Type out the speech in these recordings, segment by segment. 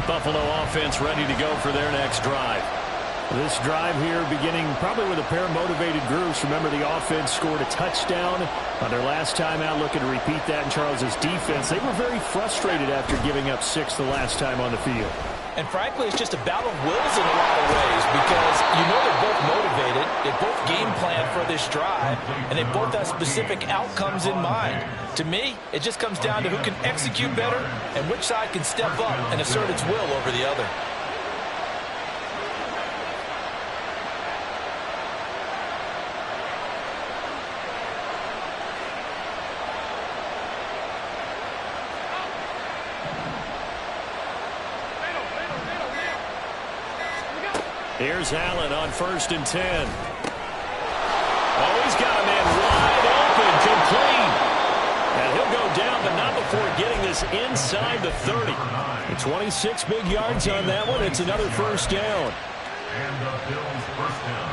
Buffalo offense ready to go for their next drive. This drive here beginning probably with a pair of motivated groups. Remember, the offense scored a touchdown on their last time out, looking to repeat that in Charles's defense. They were very frustrated after giving up 6 the last time on the field. And frankly, it's just a battle of wills in a lot of ways because you know they're both motivated. They both game plan for this drive, and they both have specific outcomes in mind. To me, it just comes down to who can execute better and which side can step up and assert its will over the other. Here's Allen on 1st and 10. Oh, he's got a man wide open, complete. And he'll go down, but not before getting this inside the 30. 26 big yards on that one. It's another first down. And the Bills' first down.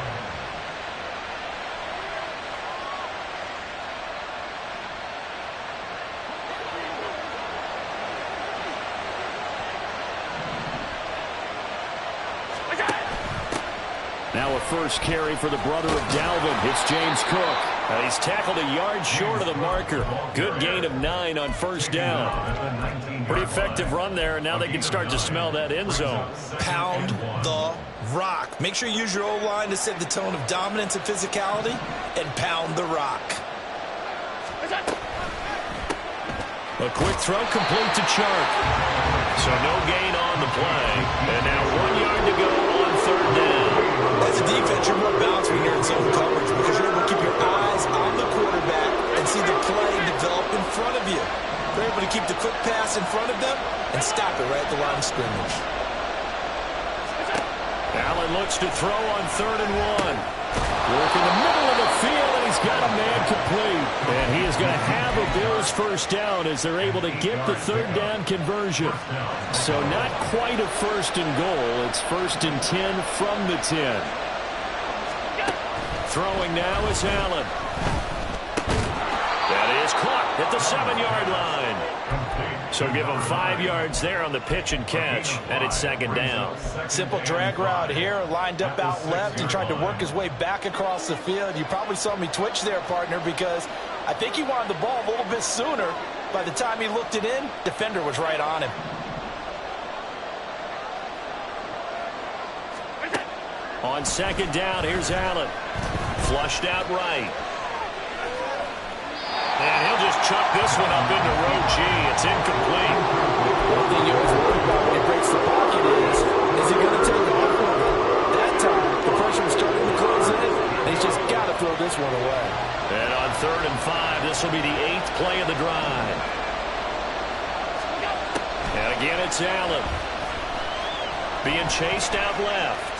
Now a first carry for the brother of Dalvin. It's James Cook. And he's tackled a yard short of the marker. Good gain of 9 on first down. Pretty effective run there, and now they can start to smell that end zone. Pound the rock. Make sure you use your O-line to set the tone of dominance and physicality, and pound the rock. A quick throw complete to Chark. So no gain on the play. And now 1 yard to go on 3rd down. As a defense, you're more balanced when you're in zone coverage because you're able to keep your eyes on the quarterback and see the play develop in front of you. They're able to keep the quick pass in front of them and stop it right at the line of scrimmage. Allen looks to throw on 3rd and 1. Work in the middle of the field, and he's got a man complete. And he is going to have a Bills first down as they're able to get the 3rd down conversion. So not quite a 1st and goal. It's 1st and 10 from the 10. Throwing now is Allen. That is caught at the 7-yard line. So give him 5 yards there on the pitch and catch, and it's 2nd down. Simple drag route here, lined up out left and tried to work his way back across the field. You probably saw me twitch there, partner, because I think he wanted the ball a little bit sooner. By the time he looked it in, defender was right on him. On 2nd down, here's Allen. Flushed out right. And he'll just chuck this one up into row G. It's incomplete. One thing you always worry about when he breaks the pocket is he going to take off with it? That time, the pressure was starting to close in, and he's just got to throw this one away. And on 3rd and 5, this will be the 8th play of the drive. And again, it's Allen. Being chased out left.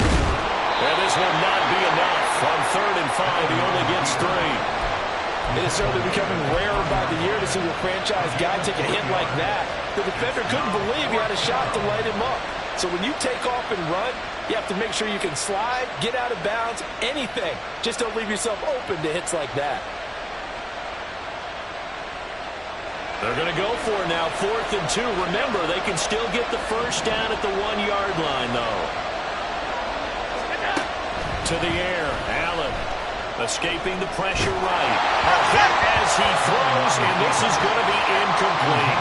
And this will not be enough. On 3rd and 5, he only gets 3. It is certainly becoming rarer by the year to see your franchise guy take a hit like that. The defender couldn't believe he had a shot to light him up. So when you take off and run, you have to make sure you can slide, get out of bounds, anything. Just don't leave yourself open to hits like that. They're going to go for it now, 4th and 2. Remember, they can still get the first down at the 1-yard line, though. To the air, Allen. Escaping the pressure right. A hit as he throws, and this is going to be incomplete.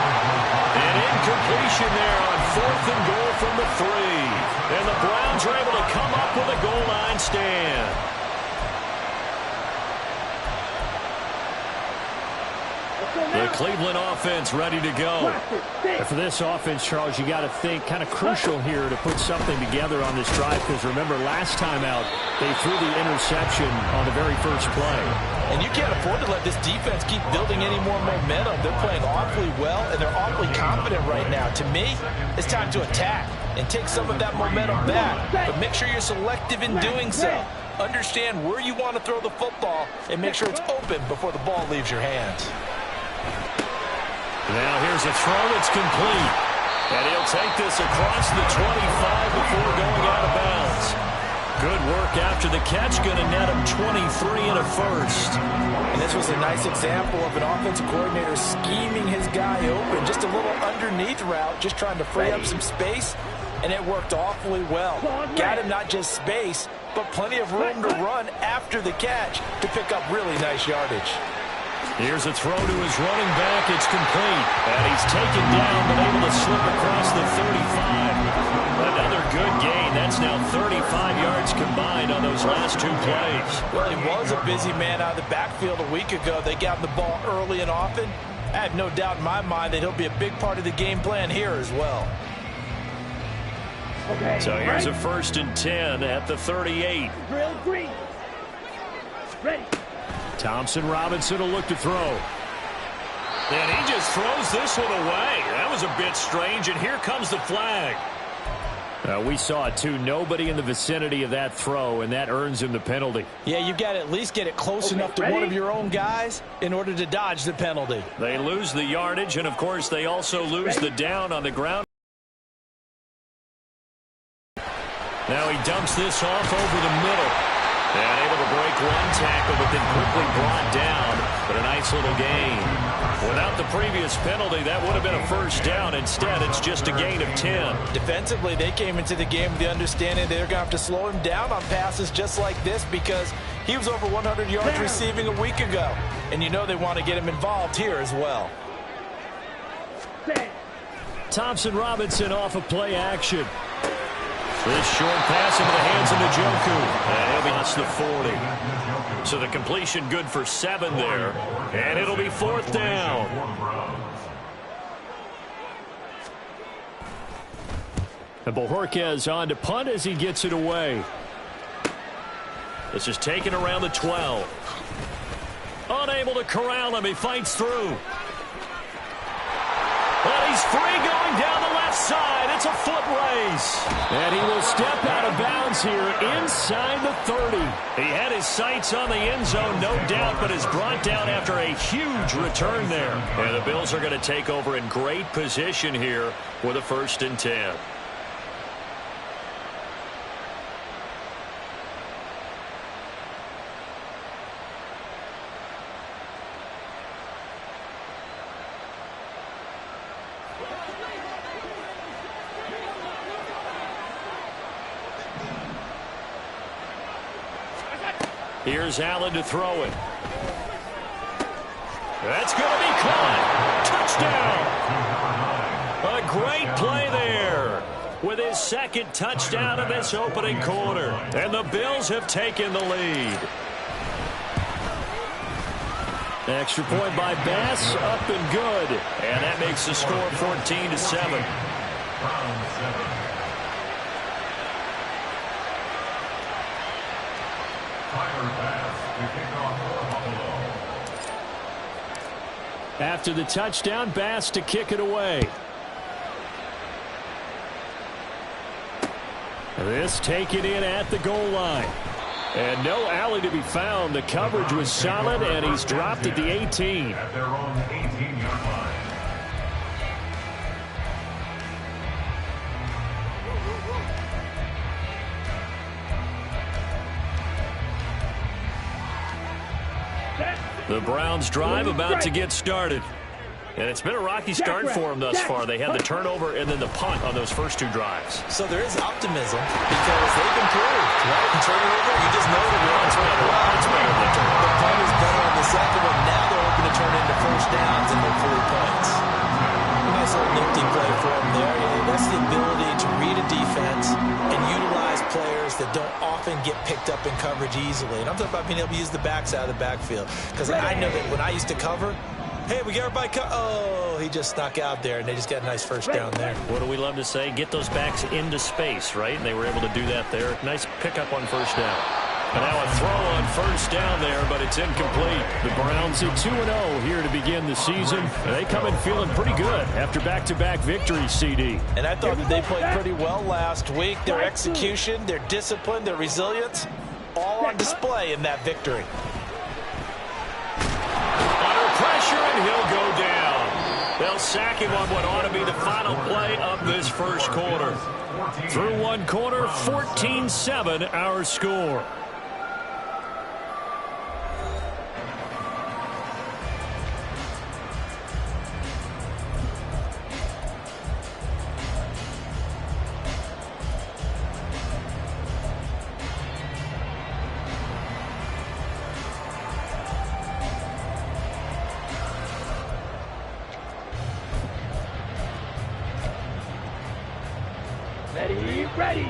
An incompletion there on 4th and goal from the 3. And the Browns are able to come up with a goal line stand. The Cleveland offense ready to go. And for this offense, Charles, you got to think kind of crucial here to put something together on this drive because remember last time out they threw the interception on the very first play. And you can't afford to let this defense keep building any more momentum. They're playing awfully well and they're awfully confident right now. To me, it's time to attack and take some of that momentum back. But make sure you're selective in doing so. Understand where you want to throw the football and make sure it's open before the ball leaves your hands. Now here's a throw that's complete. And he'll take this across the 25 before going out of bounds. Good work after the catch. Going to net him 23 and a first. And this was a nice example of an offensive coordinator scheming his guy open. Just a little underneath route, just trying to free up some space, and it worked awfully well. Got him not just space, but plenty of room to run after the catch to pick up really nice yardage. Here's a throw to his running back. It's complete. And he's taken down, but able to slip across the 35. Another good gain. That's now 35 yards combined on those last two plays. Well, he was a busy man out of the backfield a week ago. They got him the ball early and often. I have no doubt in my mind that he'll be a big part of the game plan here as well. Okay, so here's a 1st and 10 at the 38. Drill green. Ready. Thompson Robinson will look to throw. And he just throws this one away. That was a bit strange, and here comes the flag. We saw it, too. Nobody in the vicinity of that throw, and that earns him the penalty. Yeah, you've got to at least get it close enough to one of your own guys in order to dodge the penalty. They lose the yardage, and, of course, they also lose the down on the ground. Now he dumps this off over the middle. And able to break one tackle, but then quickly brought down. But a nice little gain. Without the previous penalty, that would have been a first down. Instead, it's just a gain of 10. Defensively, they came into the game with the understanding they're going to have to slow him down on passes just like this because he was over 100 yards receiving a week ago. And you know they want to get him involved here as well. Thompson Robinson off of play action. This short pass into the hands of Njoku. And he'll be past the 40. So the completion good for 7 there. And it'll be 4th down. And Bojorquez on to punt as he gets it away. This is taken around the 12. Unable to corral him. He fights through. Well, he's free going down the left side. It's a foot race. And he will step out of bounds here inside the 30. He had his sights on the end zone, no doubt, but is brought down after a huge return there. And the Bills are going to take over in great position here with a 1st and 10. Here's Allen to throw it. That's going to be caught. Touchdown. A great play there with his 2nd touchdown of this opening quarter. And the Bills have taken the lead. Extra point by Bass, up and good. And that makes the score 14-7. After the touchdown, Bass to kick it away. This taken in at the goal line. And no alley to be found. The coverage was solid, and he's dropped at the 18. At their own 18-yard line. The Browns drive about to get started. And it's been a rocky start for them thus far. They had the turnover and then the punt on those first 2 drives. So there is optimism because they've improved. Right? And turnover, you just know the one's better. It's better than turnover. The punt is better on the second one. Now they're hoping to turn into first downs and hopefully points. Nice little nifty play for them there. That's the ability to read a defense and utilize players that don't often get picked up in coverage easily. And I'm talking about being able to use the backs out of the backfield. Because I know that when I used to cover, hey, we got everybody oh, he just snuck out there, and they just got a nice first down there. What do we love to say? Get those backs into space, right? And they were able to do that there. Nice pickup on first down. And now a throw on first down there, but it's incomplete. The Browns at 2-0 here to begin the season. And they come in feeling pretty good after back-to-back victories, CD. And I thought that they played pretty well last week. Their execution, their discipline, their resilience, all on display in that victory. Under pressure, and he'll go down. They'll sack him on what ought to be the final play of this first quarter. Through one quarter, 14-7 our score.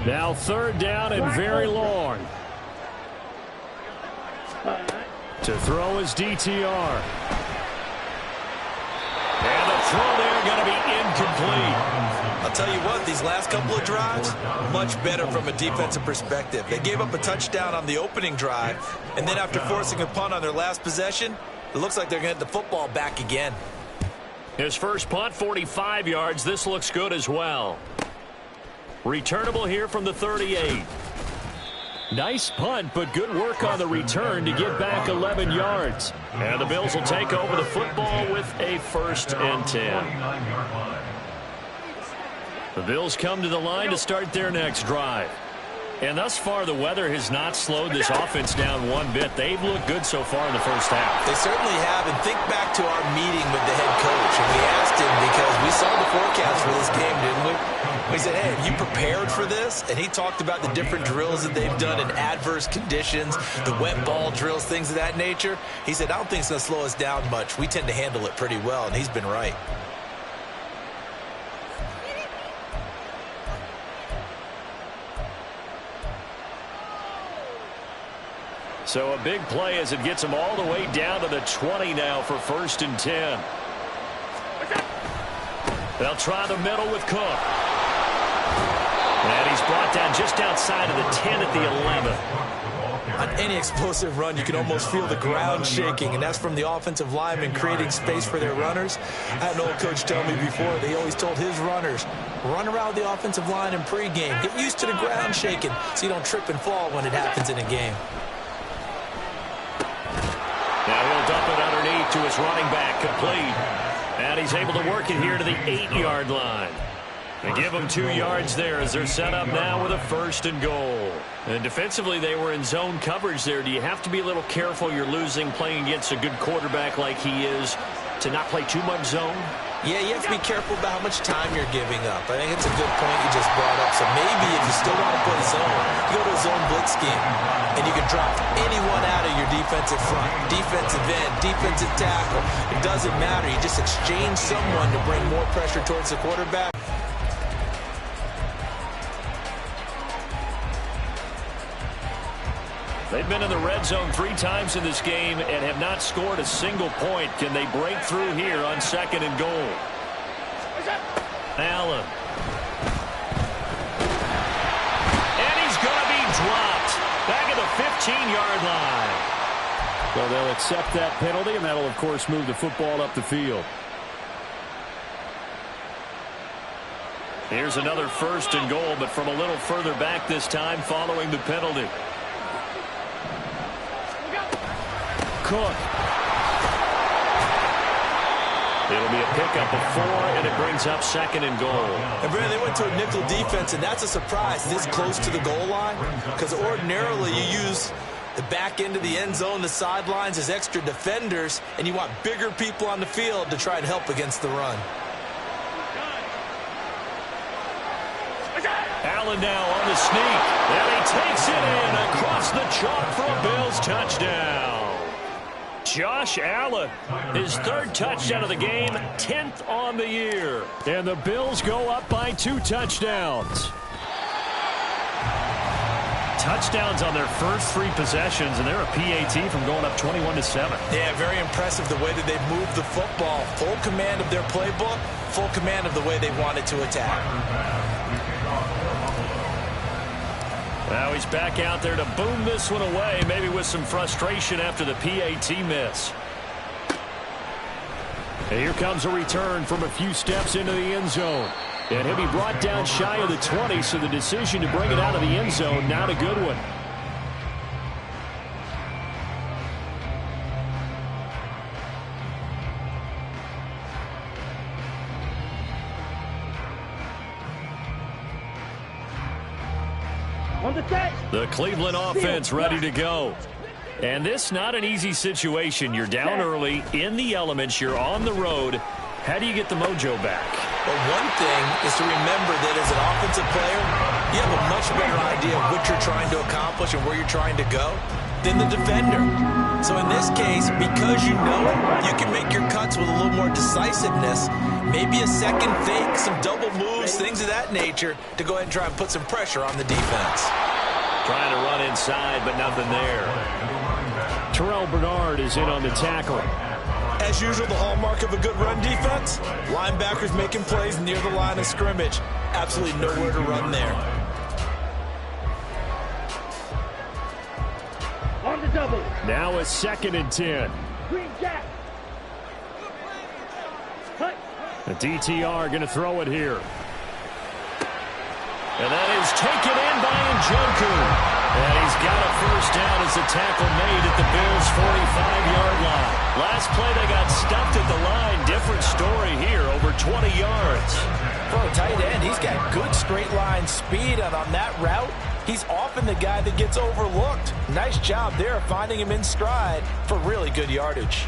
Now third down and very long. To throw is DTR. And the throw there going to be incomplete. I'll tell you what, these last couple of drives, much better from a defensive perspective. They gave up a touchdown on the opening drive, and then after forcing a punt on their last possession, it looks like they're going to get the football back again. His first punt, 45 yards. This looks good as well. Returnable here from the 38. Nice punt, but good work on the return to get back 11 yards. And the Bills will take over the football with a 1st and 10. The Bills come to the line to start their next drive. And thus far, the weather has not slowed this offense down one bit. They've looked good so far in the first half. They certainly have. And think back to our meeting with the head coach. And we asked him, because we saw the forecast for this game, didn't we? We said, hey, have you prepared for this? And he talked about the different drills that they've done in adverse conditions, the wet ball drills, things of that nature. He said, I don't think it's going to slow us down much. We tend to handle it pretty well, and he's been right. So a big play as it gets him all the way down to the 20 now for 1st and 10. They'll try the middle with Cook. And he's brought down just outside of the 10 at the 11. On any explosive run, you can almost feel the ground shaking, and that's from the offensive linemen creating space for their runners. I had an old coach tell me before, they always told his runners, run around the offensive line in pregame. Get used to the ground shaking so you don't trip and fall when it happens in a game. Now he'll dump it underneath to his running back, complete. And he's able to work it here to the 8-yard line. They give him 2 yards there as they're set up now with a 1st and goal. And defensively, they were in zone coverage there. Do you have to be a little careful? You're losing playing against a good quarterback like he is to not play too much zone? Yeah, you have to be careful about how much time you're giving up. I think it's a good point you just brought up. So maybe if you still want to play zone, you go to a zone blitz scheme, and you can drop anyone out of your defensive front, defensive end, defensive tackle. It doesn't matter. You just exchange someone to bring more pressure towards the quarterback. They've been in the red zone 3 times in this game and have not scored a single point. Can they break through here on 2nd and goal? Allen. And he's going to be dropped back at the 15-yard line. Well, they'll accept that penalty, and that'll, of course, move the football up the field. Here's another 1st and goal, but from a little further back this time following the penalty. Cook. It'll be a pickup of 4, and it brings up 2nd and goal. And Brandon, they went to a nickel defense, and that's a surprise this close to the goal line, because ordinarily you use the back end of the end zone, the sidelines as extra defenders, and you want bigger people on the field to try and help against the run. Allen now on the sneak, and he takes it in across the chalk for a Bills touchdown. Josh Allen, his 3rd touchdown of the game, 10th on the year. And the Bills go up by 2 touchdowns. Touchdowns on their first 3 possessions, and they're a PAT from going up 21-7. Yeah, very impressive the way that they've moved the football. Full command of their playbook, full command of the way they wanted to attack. Now he's back out there to boom this one away, maybe with some frustration after the PAT miss. And here comes a return from a few steps into the end zone. And he'll be brought down shy of the 20, so the decision to bring it out of the end zone, not a good one. The Cleveland offense ready to go. And this not an easy situation. You're down early, in the elements, you're on the road. How do you get the mojo back? Well, one thing is to remember that as an offensive player, you have a much better idea of what you're trying to accomplish and where you're trying to go than the defender. So in this case, because you know it, you can make your cuts with a little more decisiveness, maybe a second fake, some double moves, things of that nature, to go ahead and try and put some pressure on the defense. Trying to run inside, but nothing there. Terrell Bernard is in on the tackle. As usual, the hallmark of a good run defense, linebackers making plays near the line of scrimmage. Absolutely nowhere to run there. On the double. Now a 2nd and 10. Green jack. The DTR going to throw it here. And that is taken in by Njoku. And he's got a first down as the tackle made at the Bills' 45-yard line. Last play, they got stuffed at the line. Different story here, over 20 yards. For a tight end, he's got good straight line speed, and on that route, he's often the guy that gets overlooked. Nice job there finding him in stride for really good yardage.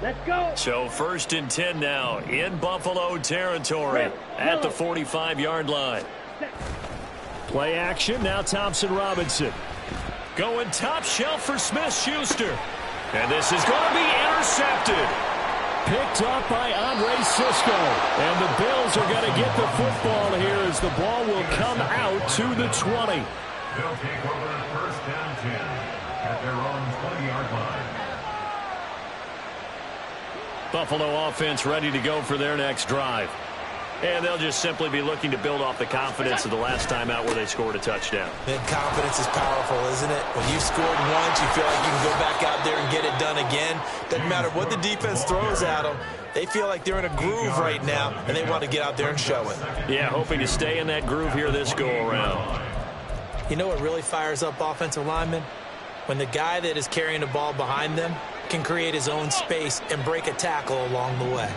Let's go. So 1st and 10 now in Buffalo territory at the 45-yard line. Play action. Now Thompson Robinson. Going top shelf for Smith-Schuster. And this is going to be intercepted. Picked up by Andre Sisco. And the Bills are going to get the football here as the ball will come out to the 20. They'll take over 1st down 10 at their own 20-yard line. Buffalo offense ready to go for their next drive. And they'll just simply be looking to build off the confidence of the last time out where they scored a touchdown. And confidence is powerful, isn't it? When you've scored once, you feel like you can go back out there and get it done again. Doesn't matter what the defense throws at them. They feel like they're in a groove right now, and they want to get out there and show it. Yeah, hoping to stay in that groove here this go-around. You know what really fires up offensive linemen? When the guy that is carrying the ball behind them can create his own space and break a tackle along the way.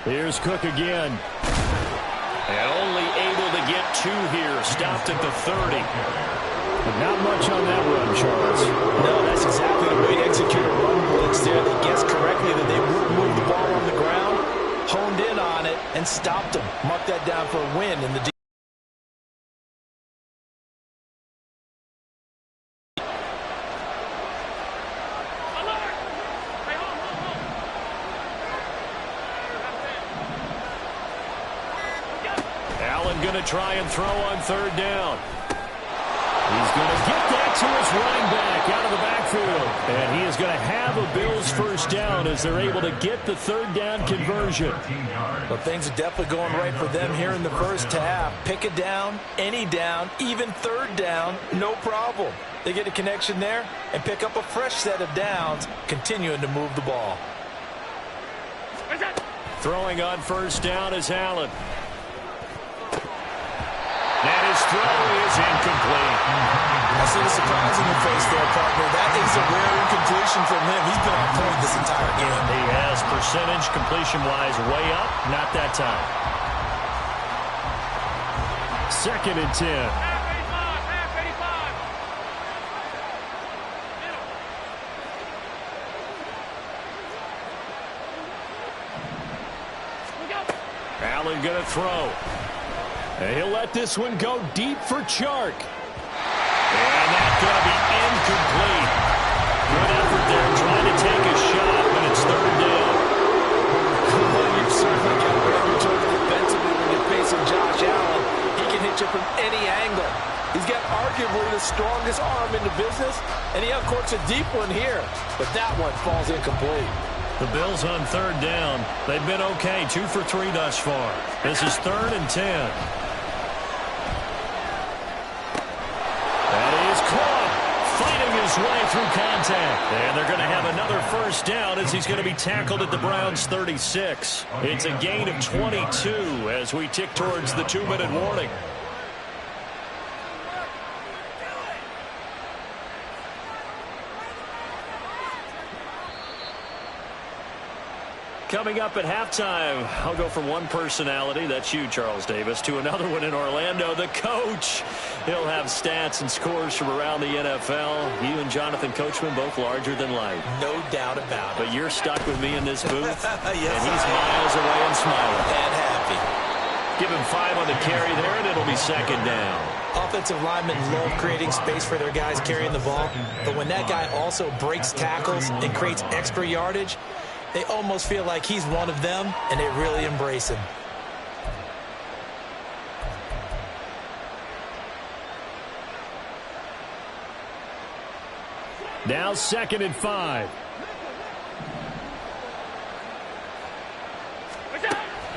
Here's Cook again. And only able to get 2 here. Stopped at the 30. But not much on that run, Charles. No, that's exactly the way to execute a run blitz there. They guessed correctly that they would move the ball on the ground, honed in on it, and stopped them. Mark that down for a win in the defense. Going to try and throw on 3rd down. He's going to get that to his running back out of the backfield. And he is going to have a Bills first down as they're able to get the 3rd down conversion. Well, things are definitely going right for them here in the first half. Pick a down, any down, even 3rd down, no problem. They get a connection there and pick up a fresh set of downs, continuing to move the ball. Throwing on 1st down is Allen. And his throw is incomplete. I see the surprise in your face there, partner. That is a rare incompletion from him. He's been on point this entire game. He has percentage completion-wise way up. Not that time. 2nd and 10. Allen going to throw. And he'll let this one go deep for Chark. And that's going to be incomplete. Good effort there trying to take a shot, but it's 3rd down. Well, you've certainly got to grab your toes defensively when you're facing Josh Allen. He can hit you from any angle. He's got arguably the strongest arm in the business, and he uncorks a deep one here. But that one falls incomplete. The Bills on 3rd down. They've been okay, 2 for 3 thus far. This is 3rd and 10. Fighting his way through contact. And they're going to have another first down as he's going to be tackled at the Browns' 36. It's a gain of 22 as we tick towards the 2-minute warning. Coming up at halftime, I'll go from one personality, that's you, Charles Davis, to another one in Orlando, the coach. He'll have stats and scores from around the NFL. You and Jonathan Coachman both larger than life. No doubt about it. But you're stuck with me in this booth, Yes, and he's miles away and smiling. And happy. Give him 5 on the carry there, and it'll be second down. Offensive linemen love creating space for their guys carrying the ball, but when that guy also breaks tackles and creates extra yardage, they almost feel like he's one of them, and they really embrace him. Now 2nd and 5.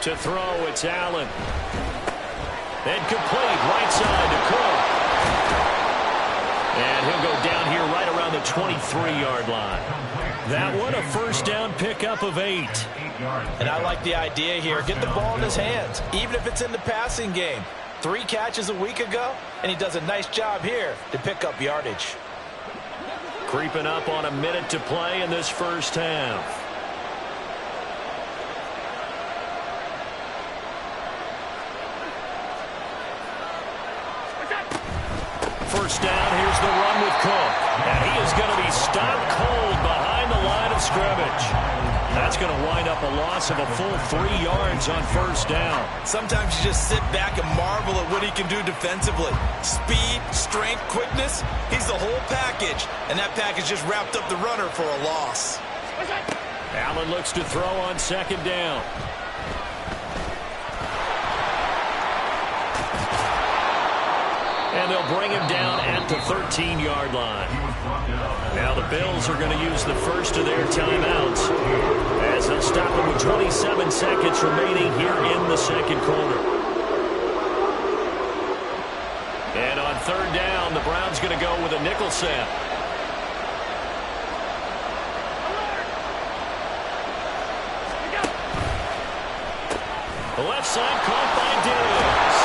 To throw, it's Allen. And complete, right side to Cook. And he'll go down here right around the 23-yard line. That one, a first down pickup of 8. And I like the idea here. Get the ball in his hands, even if it's in the passing game. 3 catches a week ago, and he does a nice job here to pick up yardage. Creeping up on a minute to play in this first half. First down, here's the run with Cook. And he is going to be stopped cold behind the line of scrimmage. That's going to wind up a loss of a full 3 yards on first down. Sometimes you just sit back and marvel at what he can do defensively. Speed, strength, quickness, he's the whole package. And that package just wrapped up the runner for a loss. Allen looks to throw on second down. And they'll bring him down at the 13-yard line. Now the Bills are going to use the first of their timeouts as they'll stop him with 27 seconds remaining here in the second quarter. And on third down, the Browns going to go with a nickel set. The left side caught by Diggs.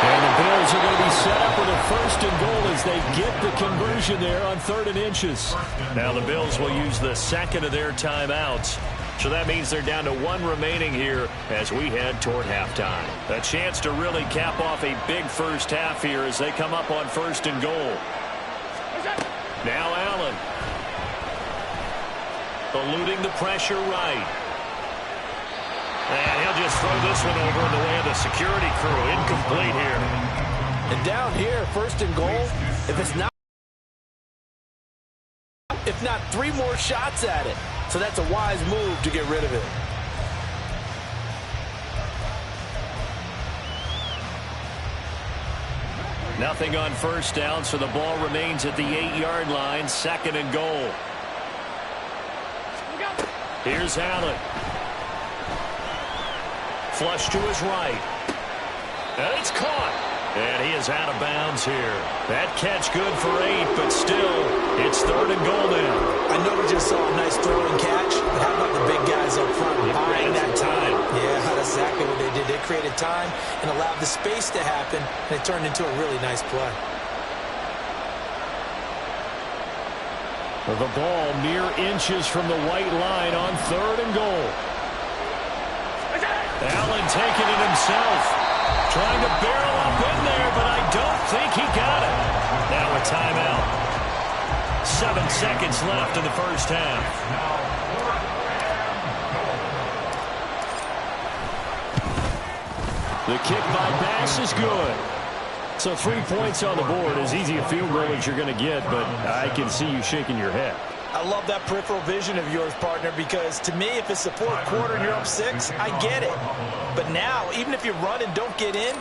And the Bills are going to be set up with a first and goal as they get the conversion there on 3rd and inches. Now the Bills will use the second of their timeouts. So that means they're down to 1 remaining here as we head toward halftime. A chance to really cap off a big first half here as they come up on 1st and goal. Now Allen. Eluding the pressure right. And he'll just throw this one over in the way of the security crew. Incomplete here. And down here, 1st and goal, if not 3 more shots at it. So that's a wise move to get rid of it. Nothing on first down, so the ball remains at the 8-yard line. 2nd and goal. Here's Allen. Flush to his right. And it's caught. And he is out of bounds here. That catch good for 8, but still, it's 3rd and goal now. I know we just saw a nice throwing catch, but how about the big guys up front buying that time? Yeah, that's exactly what they did. They created time and allowed the space to happen, and it turned into a really nice play. The ball mere inches from the white line on 3rd and goal. Allen taking it himself. Trying to barrel up in there, but I don't think he got it. Now a timeout. 7 seconds left in the first half. The kick by Bass is good. So 3 points on the board. As easy a field goal as you're going to get, but I can see you shaking your head. I love that peripheral vision of yours, partner, because to me, if it's the 4th quarter and you're up 6, I get it. But now, even if you run and don't get in,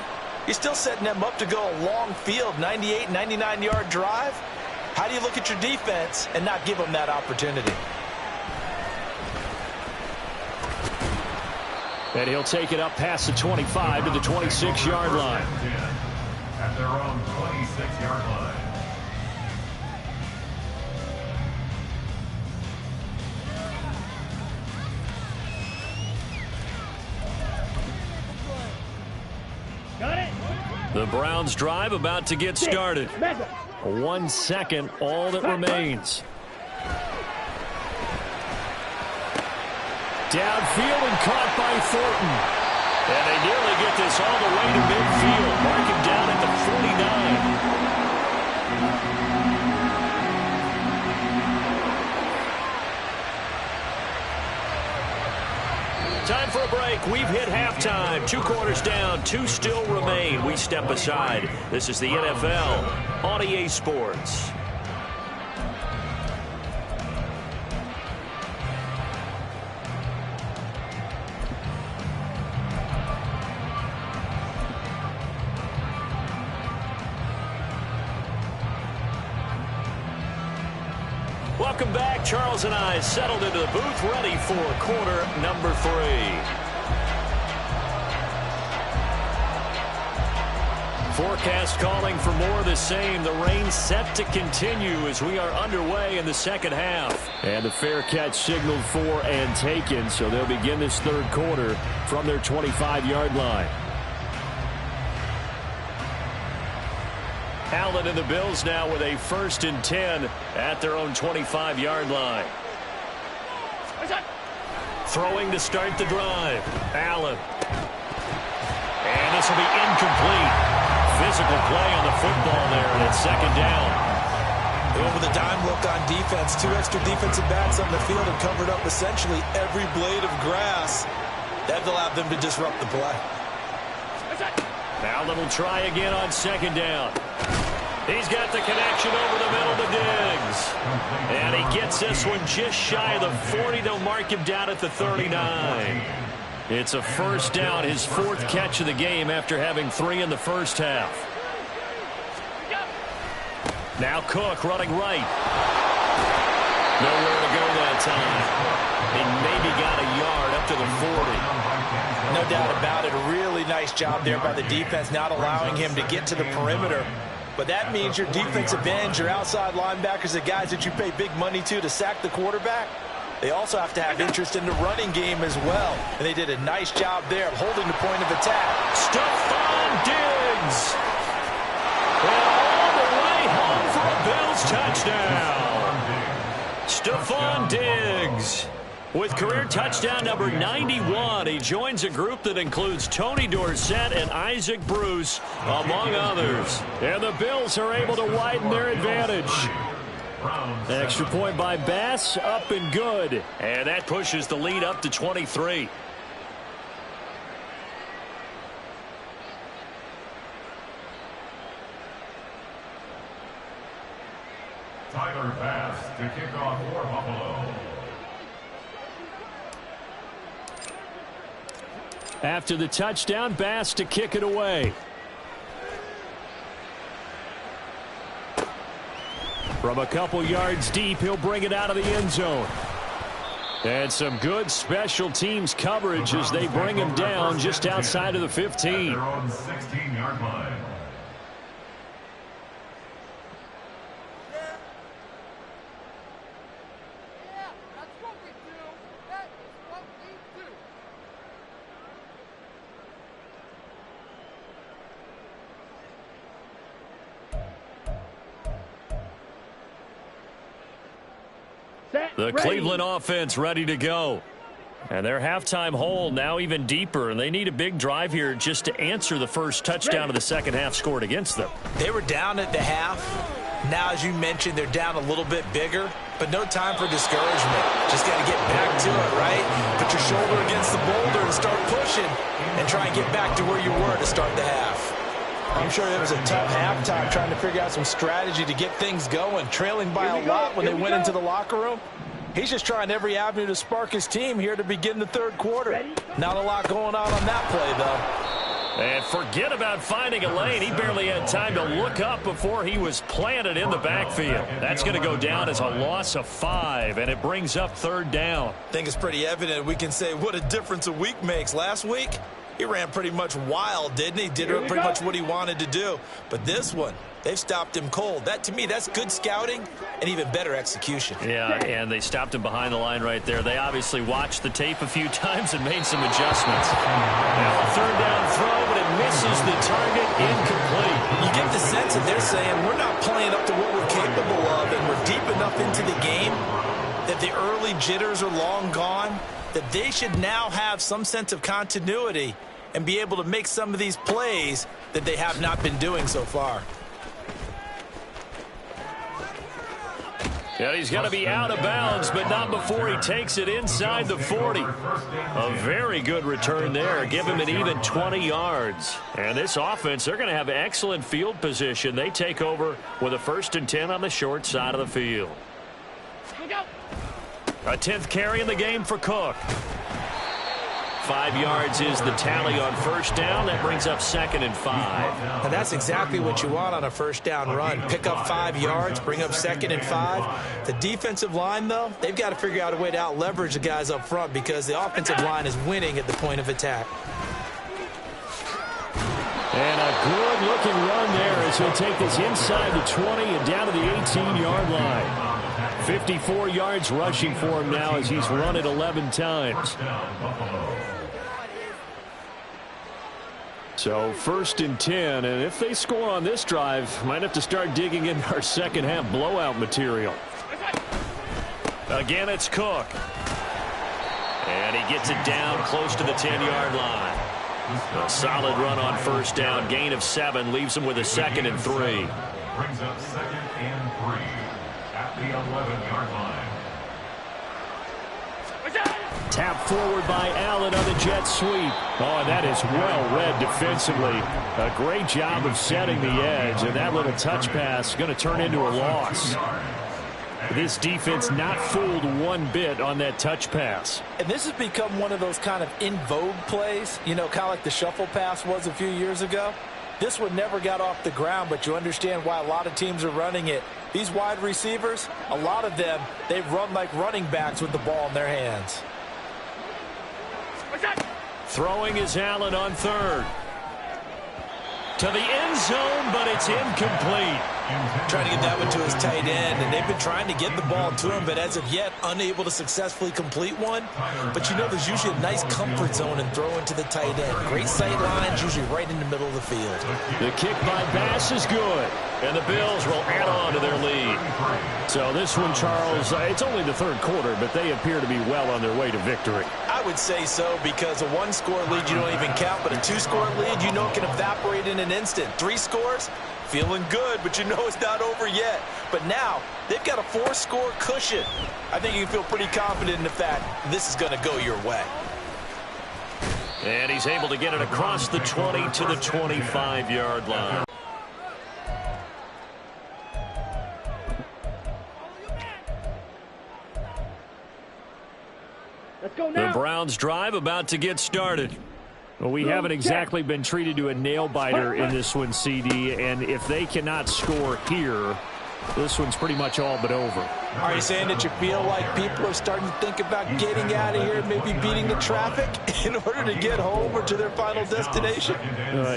you're still setting them up to go a long field, 98, 99-yard drive. How do you look at your defense and not give them that opportunity? And he'll take it up past the 25 to the 26-yard line. At their own 26-yard line. The Browns drive about to get started. 1 second, all that remains. Downfield and caught by Thornton. And they nearly get this all the way to midfield. Mark him down at the 49. Time for a break. We've hit halftime. 2 quarters down. 2 still remain. We step aside. This is the NFL on EA Sports. Welcome back. Charles and I settled into the booth, ready for quarter number 3. Forecast calling for more of the same. The rain set to continue as we are underway in the second half. And the fair catch signaled for and taken, so they'll begin this third quarter from their 25-yard line. Allen and the Bills now with a 1st and 10 at their own 25-yard line. Throwing to start the drive. Allen. And this will be incomplete. Physical play on the football there, and it's 2nd down. They went with a dime look on defense. 2 extra defensive backs on the field and covered up essentially every blade of grass. That allowed them to disrupt the play. Allen will try again on 2nd down. He's got the connection over the middle to Diggs. And he gets this one just shy of the 40. They'll mark him down at the 39. It's a 1st down, his 4th catch of the game after having 3 in the first half. Now Cook running right. Nowhere to go that time. He maybe got a yard up to the 40. No doubt about it. A really nice job there by the defense, not allowing him to get to the perimeter. But that means your defensive ends, your outside linebackers, the guys that you pay big money to sack the quarterback, they also have to have interest in the running game as well. And they did a nice job there of holding the point of attack. Stephon Diggs. And all the way home for a Bills touchdown. Stephon Diggs with career touchdown number 91. He joins a group that includes Tony Dorsett and Isaac Bruce, among others. And the Bills are able to widen their advantage. Extra point by Bass, up and good. And that pushes the lead up to 23. Tyler Bass to kick off for Buffalo. After the touchdown, Bass to kick it away. From a couple yards deep, he'll bring it out of the end zone. And some good special teams coverage as they bring him down just outside of the 15. Their own 16-yard line. The Cleveland offense ready to go. And their halftime hole now even deeper, and they need a big drive here just to answer the first touchdown of the second half scored against them. They were down at the half. Now, as you mentioned, they're down a little bit bigger, but no time for discouragement. Just got to get back to it, right? Put your shoulder against the boulder and start pushing and try and get back to where you were to start the half. I'm sure it was a tough halftime trying to figure out some strategy to get things going, trailing by a lot when they went into the locker room. He's just trying every avenue to spark his team here to begin the third quarter. Not a lot going on that play, though. And forget about finding a lane. He barely had time to look up before he was planted in the backfield. That's going to go down as a loss of 5, and it brings up 3rd down. I think it's pretty evident we can say what a difference a week makes. Last week, he ran pretty much wild, didn't he? Did pretty much what he wanted to do. But this one, they've stopped him cold. That, to me, that's good scouting and even better execution. Yeah, and they stopped him behind the line right there. They obviously watched the tape a few times and made some adjustments. Now a 3rd down throw, but it misses the target, incomplete. You get the sense that they're saying we're not playing up to what we're capable of, and we're deep enough into the game that the early jitters are long gone. that they should now have some sense of continuity and be able to make some of these plays that they have not been doing so far. Yeah, he's got to be out of bounds, but not before he takes it inside the 40. A very good return there. Give him an even 20 yards. And this offense, they're going to have excellent field position. They take over with a 1st and 10 on the short side of the field. A 10th carry in the game for Cook. 5 yards is the tally on 1st down. That brings up 2nd and 5. And that's exactly what you want on a 1st down run. Pick up 5 yards, bring up 2nd and 5. The defensive line, though, they've got to figure out a way to out-leverage the guys up front because the offensive line is winning at the point of attack. And a good-looking run there as he'll take this inside the 20 and down to the 18-yard line. 54 yards rushing for him now as he's run it 11 times. So 1st and 10, and if they score on this drive, might have to start digging in our second half blowout material. Again, it's Cook. And he gets it down close to the 10-yard line. A solid run on 1st down. Gain of 7 leaves him with a 2nd and 3. Brings up 2nd and 3 at the 11-yard line. Tap forward by Allen on the jet sweep. Oh, and that is well read defensively. A great job of setting the edge, and that little touch pass is going to turn into a loss. This defense not fooled one bit on that touch pass. And this has become one of those kind of in vogue plays, you know, kind of like the shuffle pass was a few years ago. This one never got off the ground, but you understand why a lot of teams are running it. These wide receivers, a lot of them, they run like running backs with the ball in their hands. Throwing is Allen on 3rd. To the end zone, but it's incomplete. Trying to get that one to his tight end, and they've been trying to get the ball to him, but as of yet, unable to successfully complete one. But you know there's usually a nice comfort zone in throwing to the tight end. Great sight lines, usually right in the middle of the field. The kick by Bass is good, and the Bills will add on to their lead. So this one, Charles, it's only the 3rd quarter, but they appear to be well on their way to victory. I would say so because a 1-score lead you don't even count, but a 2-score lead you know can evaporate in an instant. 3 scores, feeling good, but you know it's not over yet. But now they've got a 4-score cushion. I think you can feel pretty confident in the fact this is going to go your way. And he's able to get it across the 20 to the 25-yard line. Let's go now. The Browns drive about to get started. Well, we haven't exactly been treated to a nail-biter in this one, CD, and if they cannot score here, this one's pretty much all but over. Are you saying that you feel like people are starting to think about getting out of here and maybe beating the traffic in order to get home or to their final destination?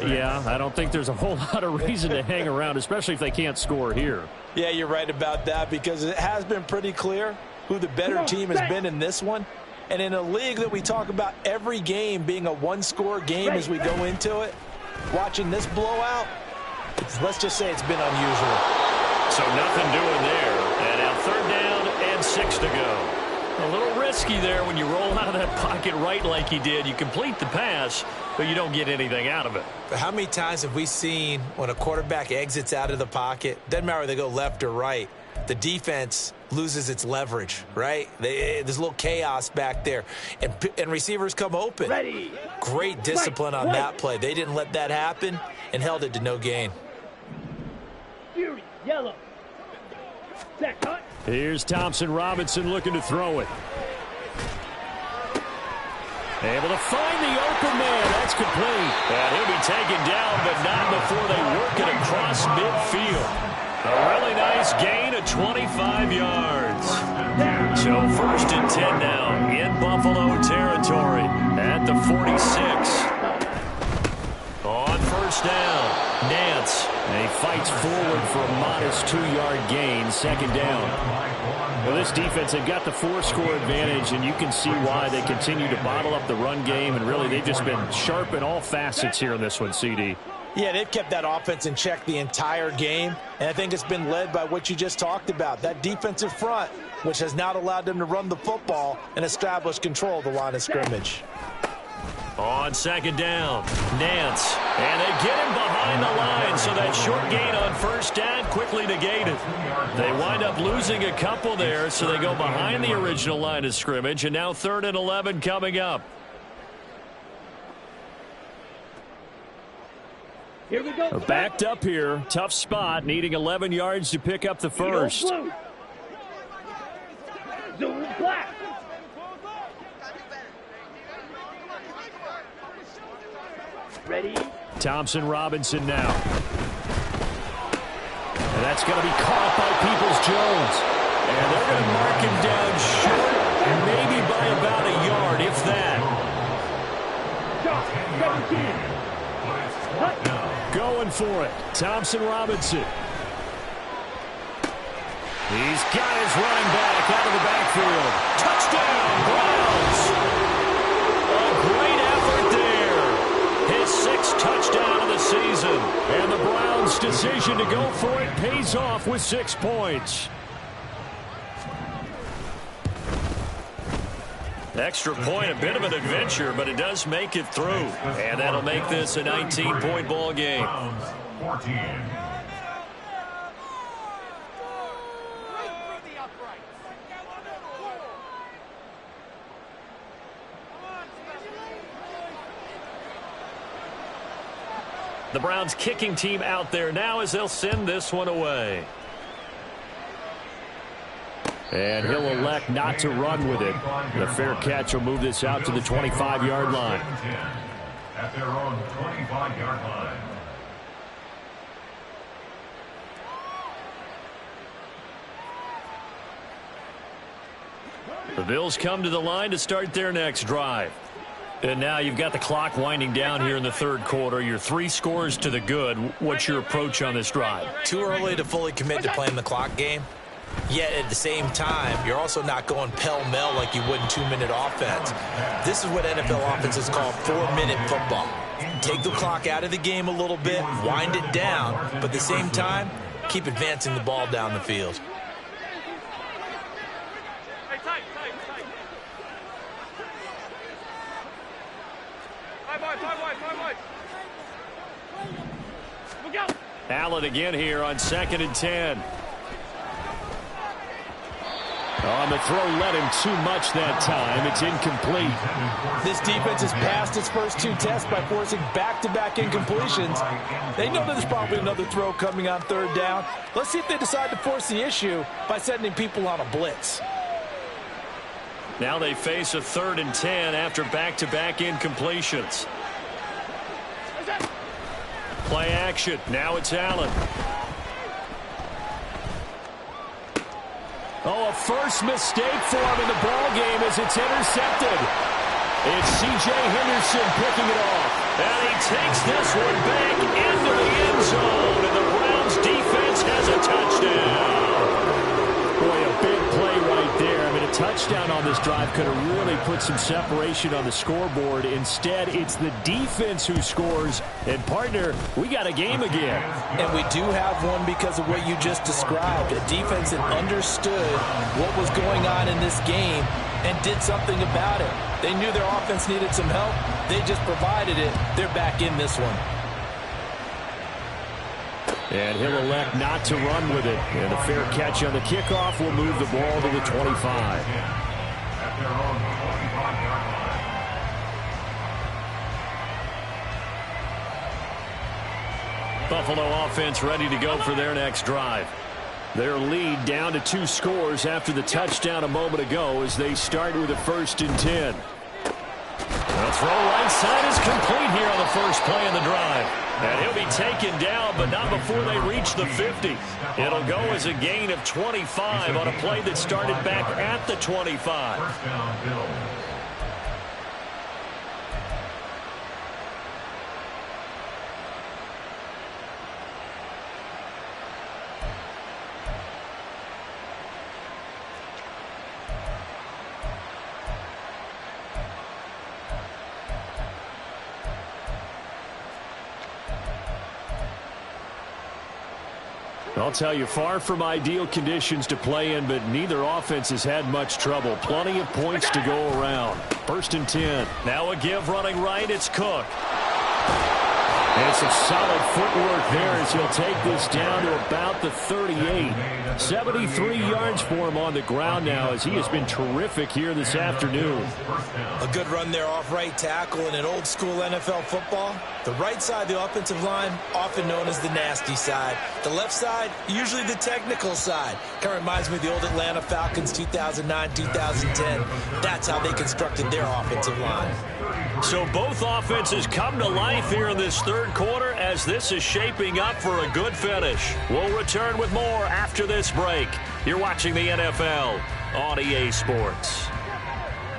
Yeah, I don't think there's a whole lot of reason to hang around, especially if they can't score here. Yeah, you're right about that because it has been pretty clear who the better team has been in this one. And in a league that we talk about every game being a 1-score game as we go into it, watching this blowout, let's just say it's been unusual. So nothing doing there. And now 3rd down and 6 to go. A little risky there when you roll out of that pocket right like he did. You complete the pass, but you don't get anything out of it. But how many times have we seen when a quarterback exits out of the pocket, doesn't matter whether they go left or right, the defense loses its leverage, right? There's a little chaos back there, and receivers come open. Ready. Great discipline on that play. They didn't let that happen and held it to no gain. Fury, yellow. Set, cut. Here's Thompson Robinson looking to throw it. Able to find the open man. That's complete. And he'll be taken down, but not before they work it across midfield. A really nice gain of 25 yards. So 1st and 10 now in Buffalo territory at the 46. On 1st down, Nance. And he fights forward for a modest 2-yard gain, 2nd down. Well, this defense, they've got the 4-score advantage, and you can see why they continue to bottle up the run game, and really they've just been sharp in all facets here in this one, CD. Yeah, they've kept that offense in check the entire game, and I think it's been led by what you just talked about, that defensive front, which has not allowed them to run the football and establish control of the line of scrimmage. On second down, Nance. And they get him behind the line, so that short gain on first down quickly negated. They wind up losing a couple there, so they go behind the original line of scrimmage, and now 3rd and 11 coming up. Here we go. Backed up here, tough spot, needing 11 yards to pick up the first. Black. Ready? Thompson Robinson now. And that's going to be caught by Peoples-Jones. And they're going to mark him down short, maybe by about a yard, if that. Going for it. Thompson Robinson. He's got his running back out of the backfield. Touchdown, Browns. A great effort there. His 6th touchdown of the season. And the Browns' decision to go for it pays off with 6 points. Extra point, a bit of an adventure, but it does make it through. And that'll make this a 19-point ball game. 14. The Browns kicking team out there now as they'll send this one away. And he'll elect not to run with it. The fair catch will move this out to the 25-yard line. At their own 25-yard line. The Bills come to the line to start their next drive. And now you've got the clock winding down here in the 3rd quarter. You're 3 scores to the good. What's your approach on this drive? Too early to fully commit to playing the clock game. Yet at the same time, you're also not going pell-mell like you would in 2-minute offense. This is what NFL offenses call 4-minute football. Take the clock out of the game a little bit, wind it down, but at the same time, keep advancing the ball down the field. Allen again here on 2nd and 10. On the throw, led him too much that time. It's incomplete. This defense has passed its first 2 tests by forcing back-to-back incompletions. They know that there's probably another throw coming on 3rd down. Let's see if they decide to force the issue by sending people on a blitz. Now they face a 3rd and 10 after back-to-back incompletions. Play action. Now it's Allen. Oh, a first mistake for him in the ball game as it's intercepted. It's C.J. Henderson picking it off. And he takes this one back into the end zone. And the Browns defense has a touchdown. Boy, a big play right there. I mean, a touchdown on this drive could have really put some separation on the scoreboard. Instead, it's the defense who scores. And, partner, we got a game again. And we do have one because of what you just described. A defense that understood what was going on in this game and did something about it. They knew their offense needed some help. They just provided it. They're back in this one. And he'll elect not to run with it. And a fair catch on the kickoff will move the ball to the 25. At their own 25-yard line. Buffalo offense ready to go for their next drive. Their lead down to 2 scores after the touchdown a moment ago as they start with a 1st and 10. The throw right side is complete here on the first play of the drive. And he'll be taken down, but not before they reach the 50. It'll go as a gain of 25 on a play that started back at the 25. First down, Bills. I'll tell you, far from ideal conditions to play in, but neither offense has had much trouble. Plenty of points to go around. 1st and 10. Now a give running right. It's Cook. And some solid footwork there as he'll take this down to about the 38. 73 yards for him on the ground now as he has been terrific here this afternoon. A good run there off right tackle in an old school NFL football. The right side of the offensive line, often known as the nasty side. The left side, usually the technical side. Kind of reminds me of the old Atlanta Falcons 2009, 2010. That's how they constructed their offensive line. So both offenses come to life here in this third quarter as this is shaping up for a good finish. We'll return with more after this break. You're watching the NFL on EA Sports.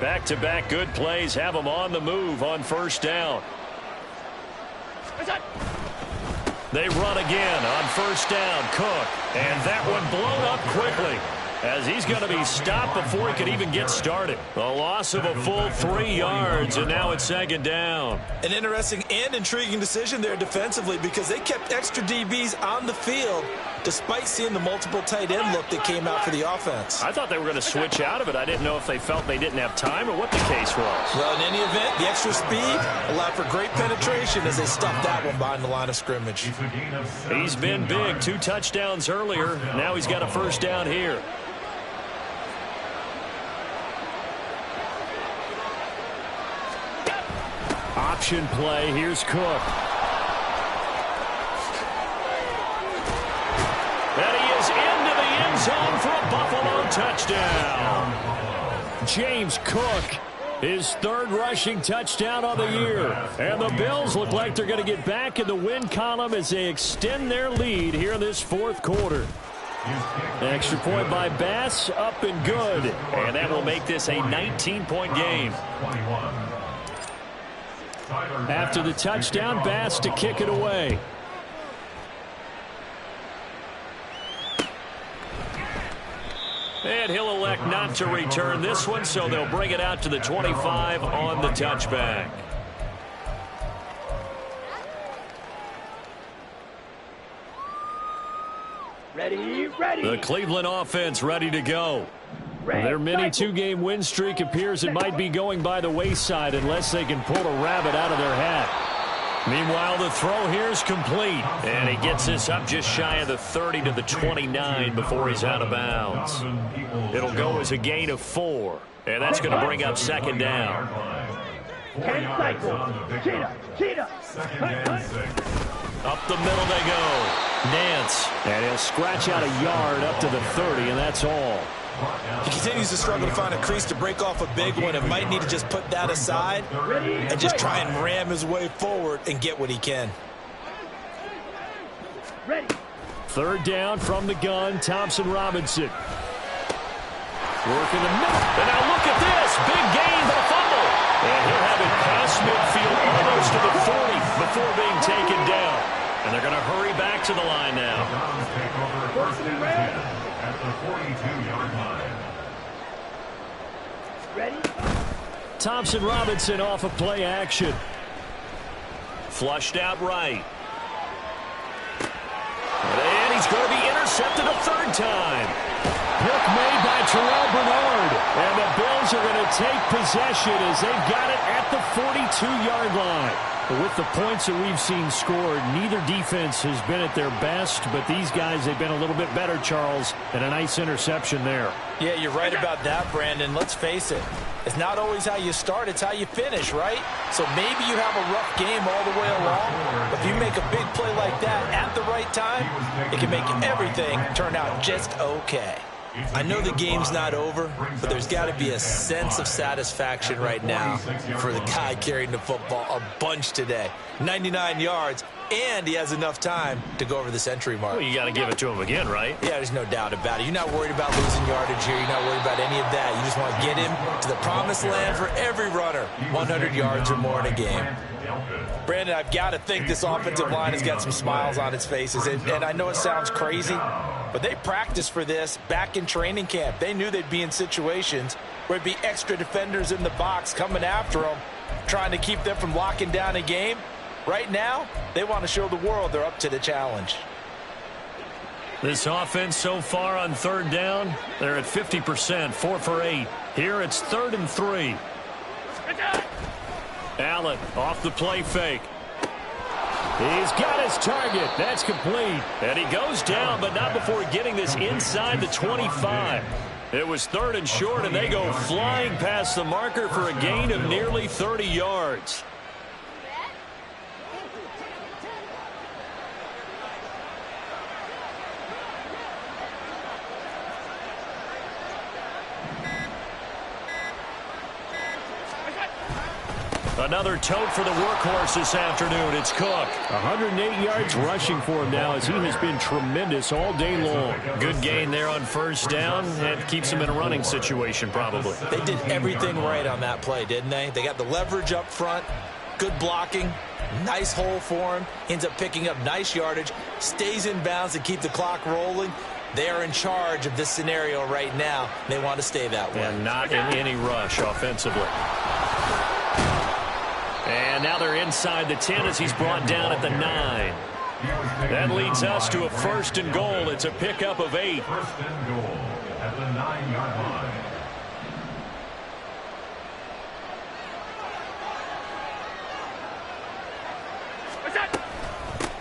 Back-to-back good plays have them on the move on 1st down. They run again on 1st down. Cook. And that one blown up quickly as he's going to be stopped before he could even get started. A loss of a full 3 yards, and now it's 2nd down. An interesting and intriguing decision there defensively because they kept extra DBs on the field despite seeing the multiple tight end look that came out for the offense. I thought they were going to switch out of it. I didn't know if they felt they didn't have time or what the case was. Well, in any event, the extra speed allowed for great penetration as they stuffed that one behind the line of scrimmage. He's been big. 2 touchdowns earlier. Now he's got a 1st down here. Option play. Here's Cook. And he is into the end zone for a Buffalo touchdown. James Cook, his 3rd rushing touchdown on the year. And the Bills look like they're going to get back in the win column as they extend their lead here in this 4th quarter. Extra point by Bass, up and good. And that will make this a 19-point game. After the touchdown, Bass to kick it away. And he'll elect not to return this one, so they'll bring it out to the 25 on the touchback. Ready. The Cleveland offense ready to go. Their mini 2-game win streak appears it might be going by the wayside unless they can pull a rabbit out of their hat. Meanwhile, the throw here is complete. And he gets this up just shy of the 30 to the 29 before he's out of bounds. It'll go as a gain of 4. And that's going to bring up 2nd down. Up the middle they go. Nance. And he'll scratch out a yard up to the 30, and that's all. He continues to struggle to find a crease to break off a big one and might need to just put that aside and just try and ram his way forward and get what he can. 3rd down from the gun, Thompson Robinson. Working the middle. And now look at this. Big gain, but a fumble. And he'll have it past midfield almost to the 40 before being taken down. And they're going to hurry back to the line now. At the 42-yard line. Thompson Robinson off of play action. Flushed out right. And he's going to be intercepted a 3rd time. Pick made by Terrell Bernard. And the Bills are going to take possession as they've got it at the 42-yard line. But with the points that we've seen scored, neither defense has been at their best, but these guys, they've been a little bit better, Charles, and a nice interception there. Yeah, you're right about that, Brandon. Let's face it. It's not always how you start, it's how you finish, right? So maybe you have a rough game all the way along, but if you make a big play like that at the right time, it can make everything turn out just okay. I know the game's not over, but there's got to be a sense of satisfaction right now for the guy carrying the football a bunch today. 99 yards, and he has enough time to go over the century mark. Well, you got to give it to him again, right? Yeah, there's no doubt about it. You're not worried about losing yardage here. You're not worried about any of that. You just want to get him to the promised land for every runner. 100 yards or more in a game. Brandon, I've got to think this offensive line has got some smiles on its faces. And I know it sounds crazy, but they practiced for this back in training camp. They knew they'd be in situations where there'd be extra defenders in the box coming after them, trying to keep them from locking down a game. Right now, they want to show the world they're up to the challenge. This offense so far on third down, they're at 50%, 4 for 8. Here it's 3rd and 3. Allen off the play fake. He's got his target. That's complete. And he goes down, but not before getting this inside the 25. It was 3rd and short, and they go flying past the marker for a gain of nearly 30 yards. Another tote for the workhorse this afternoon. It's Cook. 108 yards rushing for him now as he has been tremendous all day long. Good gain there on first down. And keeps him in a running situation probably. They did everything right on that play, didn't they? They got the leverage up front, good blocking, nice hole for him. Ends up picking up nice yardage, stays in bounds to keep the clock rolling. They are in charge of this scenario right now. They want to stay that way. And not in any rush offensively. And now they're inside the 10 as he's brought down at the 9. That leads us to a 1st and goal. It's a pickup of 8. 1st and goal at the 9-yard line.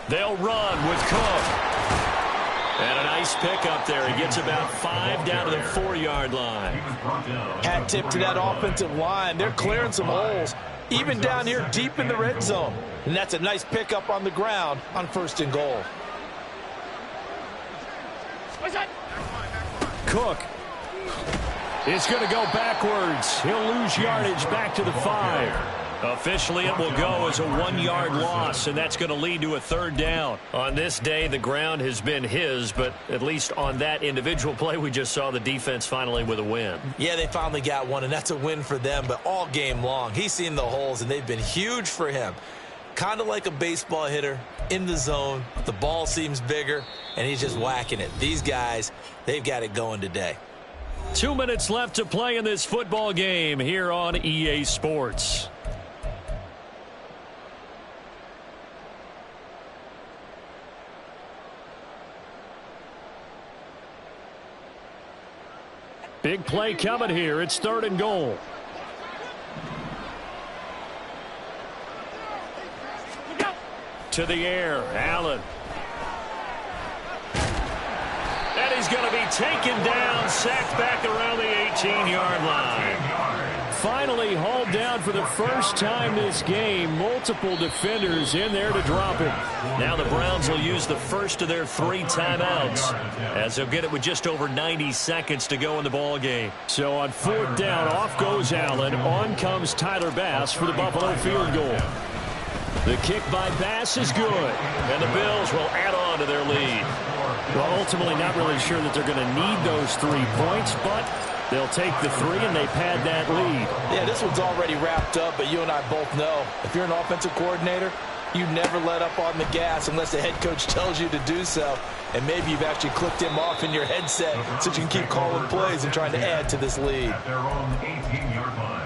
They'll run with Cook. And a nice pickup there. He gets about 5 down to the 4-yard line. Hat tip to that offensive line. They're clearing some holes, even down here deep in the red zone. And that's a nice pickup on the ground on 1st and goal. Cook is going to go backwards. He'll lose yardage back to the 5. Officially, it will go as a 1-yard loss, and that's going to lead to a 3rd down. On this day, the ground has been his, but at least on that individual play, we just saw the defense finally with a win. Yeah, they finally got one, and that's a win for them, but all game long, he's seen the holes, and they've been huge for him. Kind of like a baseball hitter in the zone. The ball seems bigger, and he's just whacking it. These guys, they've got it going today. 2 minutes left to play in this football game here on EA Sports. Big play coming here. It's 3rd and goal. To the air, Allen. And he's going to be taken down, sacked back around the 18-yard line. Finally hauled down for the first time this game. Multiple defenders in there to drop him. Now the Browns will use the first of their 3 timeouts as they'll get it with just over 90 seconds to go in the ball game. So on 4th down, off goes Allen. On comes Tyler Bass for the Buffalo field goal. The kick by Bass is good, and the Bills will add on to their lead. Well, ultimately not really sure that they're going to need those 3 points, but they'll take the 3 and they pad that lead. Yeah, this one's already wrapped up, but you and I both know if you're an offensive coordinator, you never let up on the gas unless the head coach tells you to do so. And maybe you've actually clicked him off in your headset so you can keep calling plays and trying to add to this lead. At their own 18-yard line.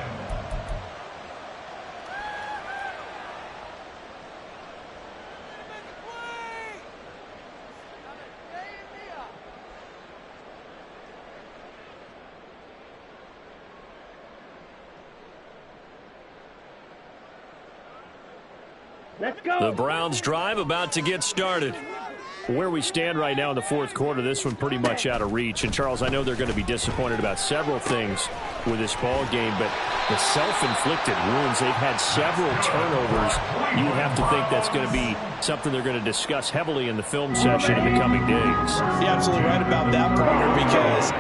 The Browns drive about to get started. Where we stand right now in the 4th quarter, this one pretty much out of reach. And, Charles, I know they're going to be disappointed about several things with this ball game, but the self-inflicted wounds, they've had several turnovers. You have to think that's going to be something they're going to discuss heavily in the film session in the coming days. You're absolutely right about that, partner, because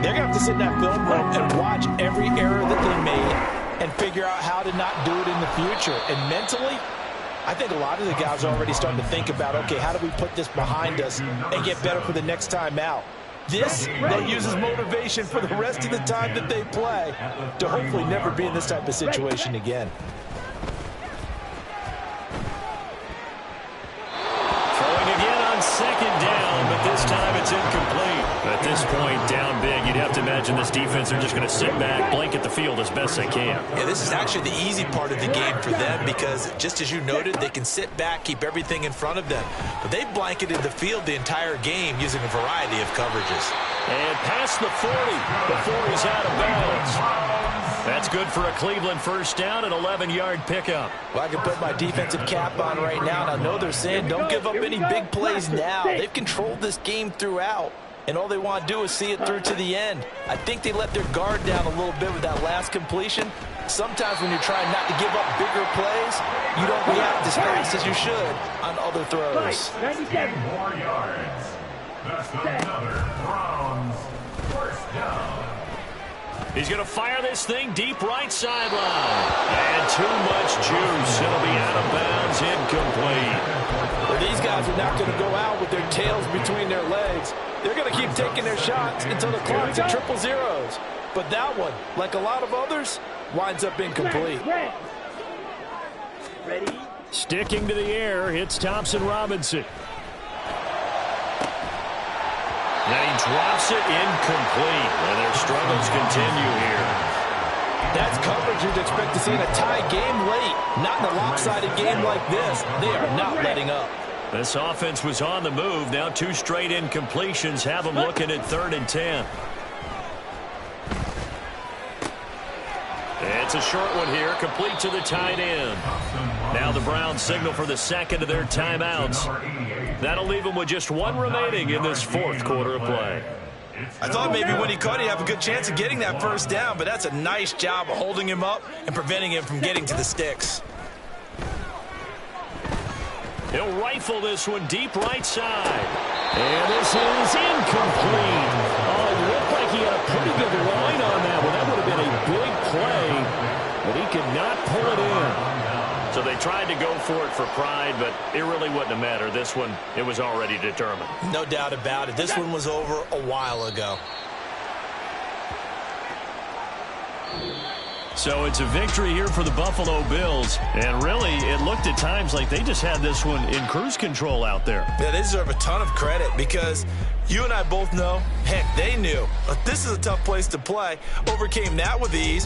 they're going to have to sit in that film room and watch every error that they made and figure out how to not do it in the future. And mentally, I think a lot of the guys are already starting to think about, okay, how do we put this behind us and get better for the next time out? This, they'll use as motivation for the rest of the time that they play to hopefully never be in this type of situation again. Throwing again on 2nd down, but this time it's incomplete. At this point, down big, you'd have to imagine this defense, they're just going to sit back, blanket the field as best they can. Yeah, this is actually the easy part of the game for them because, just as you noted, they can sit back, keep everything in front of them. But they blanketed the field the entire game using a variety of coverages. And past the 40 before he's out of bounds. That's good for a Cleveland first down, an 11-yard pickup. Well, I can put my defensive cap on right now, and I know they're saying don't give up any big plays now. They've controlled this game throughout, and all they want to do is see it through to the end. I think they let their guard down a little bit with that last completion. Sometimes when you're trying not to give up bigger plays, you don't react as fast as you should on other throws. 4 yards. That's another Browns first down. He's going to fire this thing deep right sideline. And too much juice. It'll be out of bounds, incomplete. Well, these guys are not going to go out with their tails between their legs. They're going to keep taking their shots until the clock's at triple zeros. But that one, like a lot of others, winds up incomplete. Ready? Sticking to the air, hits Thompson Robinson. And he drops it incomplete. And their struggles continue here. That's coverage you'd expect to see in a tie game late. Not in a lopsided game like this. They are not letting up. This offense was on the move. Now 2 straight incompletions have them looking at 3rd and 10. It's a short one here, complete to the tight end. Now the Browns signal for the second of their timeouts. That'll leave them with just 1 remaining in this 4th quarter of play. I thought maybe when he caught, he'd have a good chance of getting that first down, but that's a nice job of holding him up and preventing him from getting to the sticks. He'll rifle this one deep right side. And this is incomplete. Oh, it looked like he had a pretty good line on that one. That would have been a big play, but he could not pull it in. So they tried to go for it for pride, but it really wouldn't have mattered. This one, it was already determined. No doubt about it. This one was over a while ago. So it's a victory here for the Buffalo Bills. And really, it looked at times like they just had this one in cruise control out there. Yeah, they deserve a ton of credit because you and I both know, heck, they knew. But this is a tough place to play. Overcame that with ease.